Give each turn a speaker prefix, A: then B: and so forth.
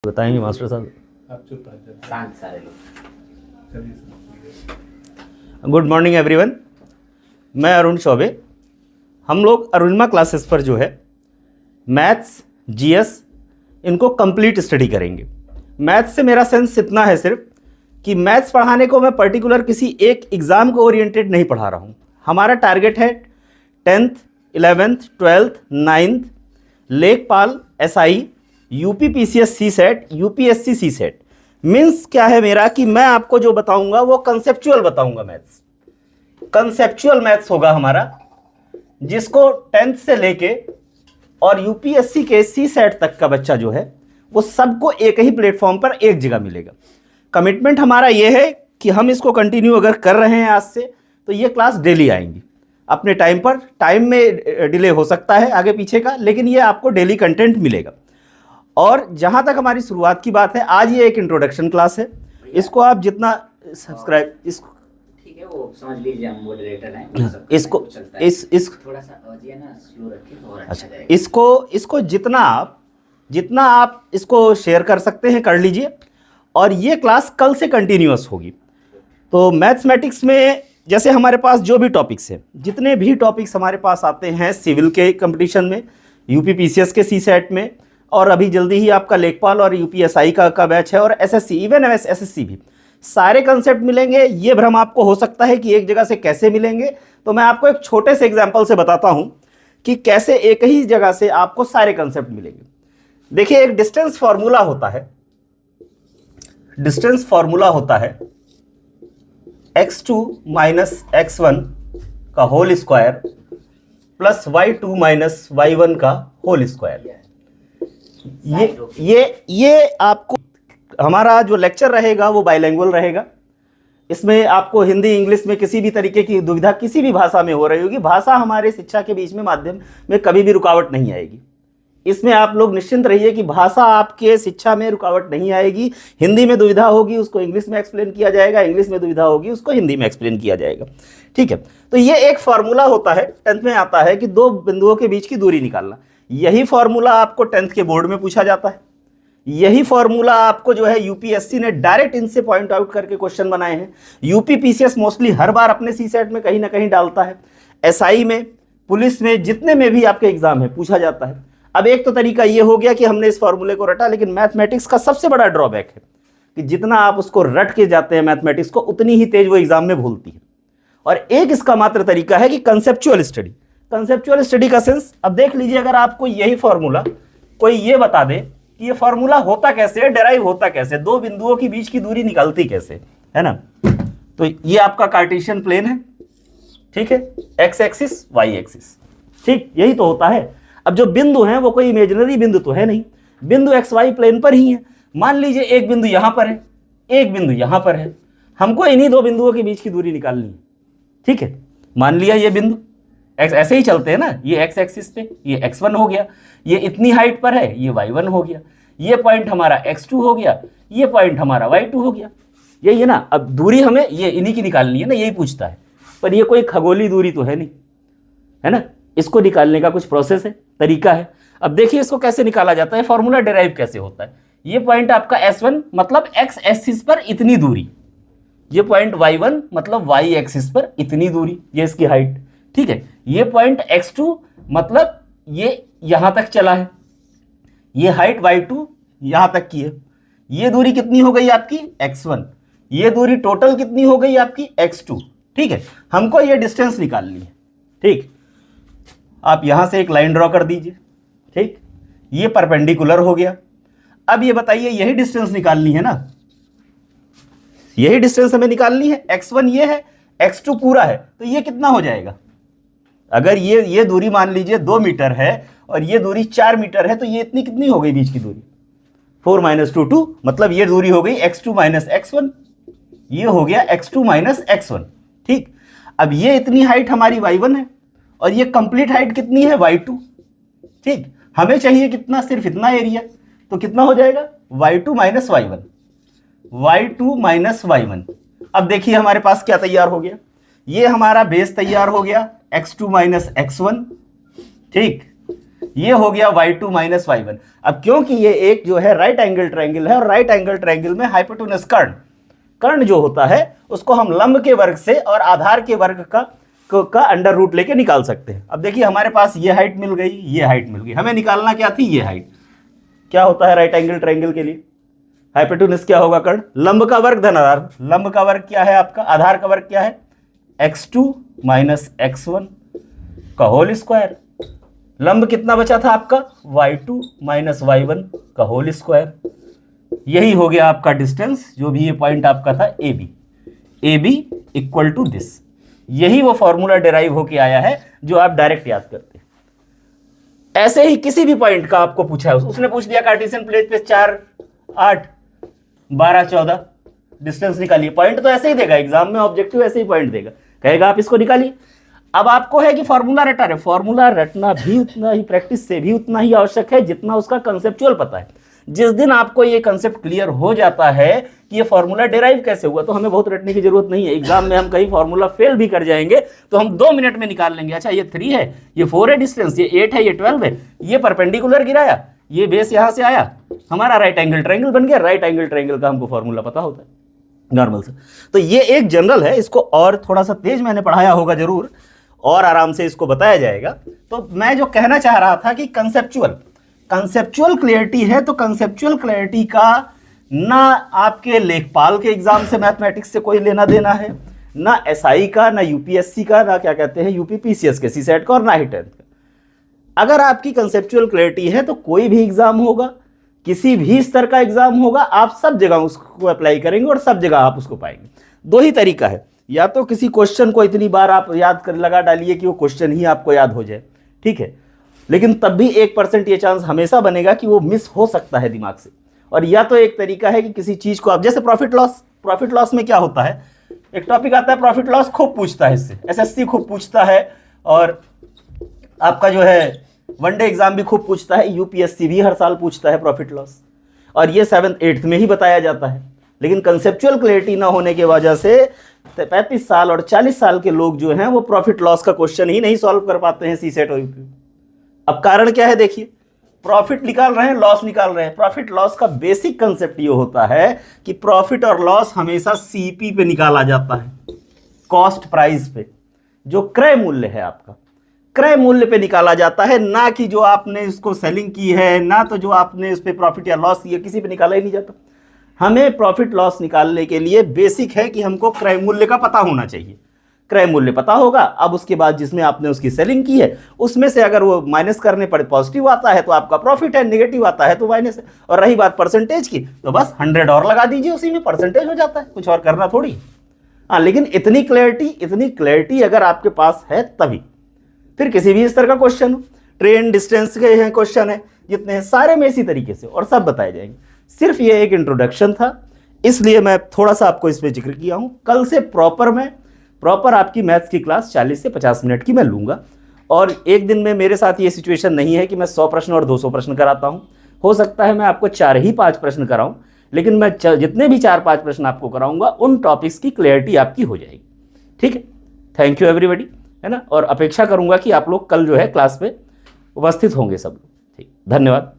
A: बताएंगे मास्टर साहब।
B: आप चुप रहिए।
C: शांत सारे लोग।
B: चलिए सर।
A: गुड मॉर्निंग एवरीवन, मैं अरुण चौबे। हम लोग अरुणिमा क्लासेस पर जो है मैथ्स, जीएस इनको कंप्लीट स्टडी करेंगे। मैथ्स से मेरा सेंस इतना है सिर्फ कि मैथ्स पढ़ाने को मैं पर्टिकुलर किसी एक एग्ज़ाम को ओरिएंटेड नहीं पढ़ा रहा हूँ। हमारा टारगेट है 10th, 11th, 12th, 9th, लेखपाल, SI, UP PCS C SAT, UPSC C SAT. Means क्या है मेरा कि मैं आपको जो बताऊंगा वो कंसेप्चुअल बताऊंगा। मैथ्स कंसेप्चुअल मैथ्स होगा हमारा, जिसको 10th से लेके और यूपीएससी के सी सेट तक का बच्चा जो है वो सबको एक ही प्लेटफॉर्म पर एक जगह मिलेगा। कमिटमेंट हमारा ये है कि हम इसको कंटिन्यू अगर कर रहे हैं आज से तो ये क्लास डेली आएंगी अपने टाइम पर। टाइम में डिले हो सकता है आगे पीछे का, लेकिन ये आपको डेली कंटेंट मिलेगा। और जहाँ तक हमारी शुरुआत की बात है, आज ये एक इंट्रोडक्शन क्लास है। इसको आप जितना सब्सक्राइब इसको
C: ठीक है, वो समझ लीजिए, हम मॉडरेटर हैं,
A: इसको
C: चलता है।
A: इस
C: थोड़ा सा आवाज़ ना स्लो रखिए तो और अच्छा
A: अच्छा,
C: रहेगा।
A: इसको जितना आप इसको शेयर कर सकते हैं कर लीजिए। और ये क्लास कल से कंटिन्यूअस होगी। तो मैथमेटिक्स में जैसे हमारे पास जो भी टॉपिक्स हैं, जितने भी टॉपिक्स हमारे पास आते हैं सिविल के कंपटीशन में, यूपी पीसीएस के सी सेट में, और अभी जल्दी ही आपका लेखपाल और यूपीएसआई का बैच है, और एसएससी, इवन एसएससी भी, सारे कंसेप्ट मिलेंगे। ये भ्रम आपको हो सकता है कि एक जगह से कैसे मिलेंगे, तो मैं आपको एक छोटे से एग्जाम्पल से बताता हूँ कि कैसे एक ही जगह से आपको सारे कंसेप्ट मिलेंगे। देखिए, एक डिस्टेंस फॉर्मूला होता है, डिस्टेंस फॉर्मूला होता है x2 माइनस x1 का whole square plus y2 minus y1 का होल स्क्वायर। ये आपको हमारा जो लेक्चर रहेगा वो बाइलैंग्वेज रहेगा। इसमें आपको हिंदी इंग्लिश में किसी भी तरीके की दुविधा किसी भी भाषा में हो रही होगी, भाषा हमारे शिक्षा के बीच में माध्यम में कभी भी रुकावट नहीं आएगी। इसमें आप लोग निश्चिंत रहिए कि भाषा आपके शिक्षा में रुकावट नहीं आएगी। हिंदी में दुविधा होगी उसको इंग्लिश में एक्सप्लेन किया जाएगा, इंग्लिश में दुविधा होगी उसको हिंदी में एक्सप्लेन किया जाएगा। ठीक है, तो ये एक फार्मूला होता है, 10th में आता है कि दो बिंदुओं के बीच की दूरी निकालना। यही फार्मूला आपको 10th के बोर्ड में पूछा जाता है। यही फार्मूला आपको जो है यूपीएससी ने डायरेक्ट इनसे पॉइंट आउट करके क्वेश्चन बनाए हैं। यूपी पीसीएस मोस्टली हर बार अपने सी सेट में कहीं ना कहीं डालता है, एसआई में, पुलिस में, जितने में भी आपके एग्जाम है पूछा जाता है। अब एक तो तरीका ये हो गया कि हमने इस फॉर्मूले को रटा, लेकिन मैथमेटिक्स का सबसे बड़ा ड्रॉबैक है कि जितना आप उसको रट के जाते हैं मैथमेटिक्स को, उतनी ही तेज वो एग्जाम में भूलती है। और एक इसका मात्र तरीका है कि कंसेप्चुअल स्टडी। कंसेप्चुअल स्टडी का सेंस, अब देख लीजिए, अगर आपको यही फॉर्मूला कोई ये बता दे कि ये फॉर्मूला होता कैसे है, डेराइव होता कैसे, दो बिंदुओं के बीच की दूरी निकालती कैसे, है ना, तो ये आपका कार्टेशियन प्लेन है। ठीक है, एक्स एक्सिस, वाई एक्सिस, ठीक, यही तो होता है। अब जो बिंदु हैं वो कोई इमेजिनरी बिंदु तो है नहीं, बिंदु एक्स वाई प्लेन पर ही है। मान लीजिए एक बिंदु यहां पर है, एक बिंदु यहां पर है, हमको इन्हीं दो बिंदुओं के बीच की दूरी निकालनी है। ठीक है, मान लिया ये बिंदु एक्स, ऐसे ही चलते हैं ना, ये एक्स एक्सिस पे ये x1 हो गया, ये इतनी हाइट पर है, ये y1 हो गया, ये पॉइंट हमारा x2 हो गया, ये पॉइंट हमारा y2 हो गया। यही है ना। अब दूरी हमें ये इन्हीं की निकालनी है ना, यही पूछता है, पर ये कोई खगोली दूरी तो है नहीं, है ना। इसको निकालने का कुछ प्रोसेस है, तरीका है। अब देखिए इसको कैसे निकाला जाता है, फॉर्मूला डेराइव कैसे होता है। ये पॉइंट आपका S1 मतलब x एक्सिस पर इतनी दूरी, ये पॉइंट y1 मतलब y एक्सिस पर इतनी दूरी, ये इसकी हाइट। ठीक है, ये पॉइंट x2 मतलब ये यहां तक चला है, ये हाइट y2 यहां तक की है। ये दूरी कितनी हो गई आपकी x1, ये दूरी टोटल कितनी हो गई आपकी x2। ठीक है, हमको ये डिस्टेंस निकालनी है। ठीक, आप यहां से एक लाइन ड्रॉ कर दीजिए। ठीक, ये परपेंडिकुलर हो गया। अब ये बताइए, यही डिस्टेंस निकालनी है ना, यही डिस्टेंस हमें निकालनी है। x1 ये है, x2 पूरा है, तो ये कितना हो जाएगा। अगर ये दूरी मान लीजिए 2 मीटर है और ये दूरी 4 मीटर है, तो ये इतनी कितनी हो गई बीच की दूरी, 4 माइनस 2 2, मतलब ये दूरी हो गई x2 माइनस x1, ये हो गया x2 माइनस x1। ठीक, अब ये इतनी हाइट हमारी y1 है और ये कंप्लीट हाइट कितनी है y2। ठीक, हमें चाहिए कितना, सिर्फ इतना एरिया, तो कितना हो जाएगा y2 minus y1, y2 minus y1। अब देखिए हमारे पास क्या तैयार हो गया, ये हमारा बेस तैयार हो गया x2 माइनस x1। ठीक, ये हो गया y2 माइनस y1। अब क्योंकि ये एक जो है राइट एंगल ट्रायंगल है और राइट एंगल ट्रायंगल में हाइपोटेन्यूस कर्ण जो होता है उसको हम लंब के वर्ग से और आधार के वर्ग का अंडर रूट लेके निकाल सकते हैं। अब देखिए हमारे पास ये हाइट मिल गई, ये हाइट मिल गई, हमें निकालना क्या थी, ये हाइट। क्या होता है राइट एंगल ट्रायंगल के लिए, हाइपोटेन्यूस क्या होगा, कर्ण, लंब का वर्ग धन आधार। लंब का वर्ग क्या है आपका, आधार का वर्ग क्या है, x2 माइनस x1 का होल स्क्वायर। लंब कितना बचा था आपका, y2 माइनस y1 का होल स्क्वायर। यही हो गया आपका डिस्टेंस, जो भी ये पॉइंट आपका था AB इक्वल टू दिस। यही वो फॉर्मूला डिराइव होके आया है जो आप डायरेक्ट याद करते हैं। ऐसे ही किसी भी पॉइंट का आपको पूछा है, उसने पूछ दिया कार्टेशियन प्लेट पे 4 8 12 14 डिस्टेंस निकालिए, पॉइंट तो ऐसे ही देगा एग्जाम में, ऑब्जेक्टिव ऐसे ही पॉइंट देगा, कहेगा आप इसको निकालिए। अब आपको है कि फॉर्मूला रटा रहे, फॉर्मूला रटना भी उतना ही, प्रैक्टिस से भी उतना ही आवश्यक है जितना उसका कंसेप्चुअल पता है। जिस दिन आपको ये कंसेप्ट क्लियर हो जाता है कि ये फॉर्मूला डिराइव कैसे हुआ, तो हमें बहुत रटने की जरूरत नहीं है। एग्जाम में हम कहीं फॉर्मूला फेल भी कर जाएंगे तो हम 2 मिनट में निकाल लेंगे, अच्छा ये 3 है, ये 4 है डिस्टेंस, ये 8 है, ये 12 है, ये परपेंडिकुलर गिराया, ये बेस यहां से आया, हमारा राइट एंगल ट्रायंगल बन गया। राइट एंगल ट्रायंगल का हमको फॉर्मूला पता होता है नॉर्मल से। तो ये एक जनरल है, इसको और थोड़ा सा तेज मैंने पढ़ाया होगा जरूर, और आराम से इसको बताया जाएगा। तो मैं जो कहना चाह रहा था कि कंसेप्चुअल क्लियरिटी है, तो कंसेप्चुअल क्लियरिटी का ना आपके लेखपाल के एग्जाम से मैथमेटिक्स से कोई लेना देना है, ना एसआई का, ना यूपीएससी का, ना क्या कहते हैं यूपीपीसीएस के सीसेट का, और ना ही 10th का। अगर आपकी कंसेप्चुअल क्लियरिटी है तो कोई भी एग्जाम होगा, किसी भी स्तर का एग्जाम होगा, आप सब जगह उसको अप्लाई करेंगे और सब जगह आप उसको पाएंगे। 2 ही तरीका है, या तो किसी क्वेश्चन को इतनी बार आप याद कर लगा डालिए कि वो क्वेश्चन ही आपको याद हो जाए, ठीक है, लेकिन तब भी 1% ये चांस हमेशा बनेगा कि वो मिस हो सकता है दिमाग से। और या तो एक तरीका है कि किसी चीज को आप, जैसे प्रॉफिट लॉस में क्या होता है, एक टॉपिक आता है प्रॉफिट लॉस, खूब पूछता है इससे, एसएससी खूब पूछता है, और आपका जो है वनडे एग्जाम भी खूब पूछता है, यूपीएससी भी हर साल पूछता है प्रॉफिट लॉस, और ये 7th 8th में ही बताया जाता है। लेकिन कंसेप्चुअल क्लैरिटी ना होने की वजह से 35 साल और 40 साल के लोग जो हैं वो प्रॉफिट लॉस का क्वेश्चन ही नहीं सॉल्व कर पाते हैं सीसेट और यूपी। अब कारण क्या है, देखिए, प्रॉफिट निकाल रहे हैं, लॉस निकाल रहे हैं। प्रॉफिट लॉस का बेसिक कंसेप्ट ये होता है कि प्रॉफिट और लॉस हमेशा सीपी पे निकाला जाता है, कॉस्ट प्राइस पे, जो क्रय मूल्य है आपका, क्रय मूल्य पे निकाला जाता है, ना कि जो आपने इसको सेलिंग की है, ना तो जो आपने उस पर प्रॉफिट या लॉस किया, किसी पे निकाला ही नहीं जाता। हमें प्रॉफिट लॉस निकालने के लिए बेसिक है कि हमको क्रय मूल्य का पता होना चाहिए। क्रय मूल्य पता होगा, अब उसके बाद जिसमें आपने उसकी सेलिंग की है उसमें से अगर वो माइनस करने पर पॉजिटिव आता है तो आपका प्रॉफिट है, नेगेटिव आता है तो माइनस है। और रही बात परसेंटेज की, तो बस 100 और लगा दीजिए, उसी में परसेंटेज हो जाता है, कुछ और करना थोड़ी। हाँ, लेकिन इतनी क्लैरिटी अगर आपके पास है तभी फिर किसी भी स्तर का क्वेश्चन हो, ट्रेन डिस्टेंस के हैं क्वेश्चन है जितने हैं सारे में इसी तरीके से और सब बताए जाएंगे। सिर्फ ये एक इंट्रोडक्शन था, इसलिए मैं थोड़ा सा आपको इस पर जिक्र किया हूँ। कल से प्रॉपर आपकी मैथ्स की क्लास 40 से 50 मिनट की मैं लूँगा, और एक दिन में मेरे साथ ये सिचुएशन नहीं है कि मैं 100 प्रश्न और 200 प्रश्न कराता हूँ। हो सकता है मैं आपको 4 ही 5 प्रश्न कराऊँ, लेकिन मैं जितने भी 4-5 प्रश्न आपको कराऊंगा उन टॉपिक्स की क्लैरिटी आपकी हो जाएगी। ठीक है, थैंक यू एवरीबॉडी, है ना। और अपेक्षा करूंगा कि आप लोग कल जो है क्लास पे उपस्थित होंगे सब लोग। ठीक, धन्यवाद।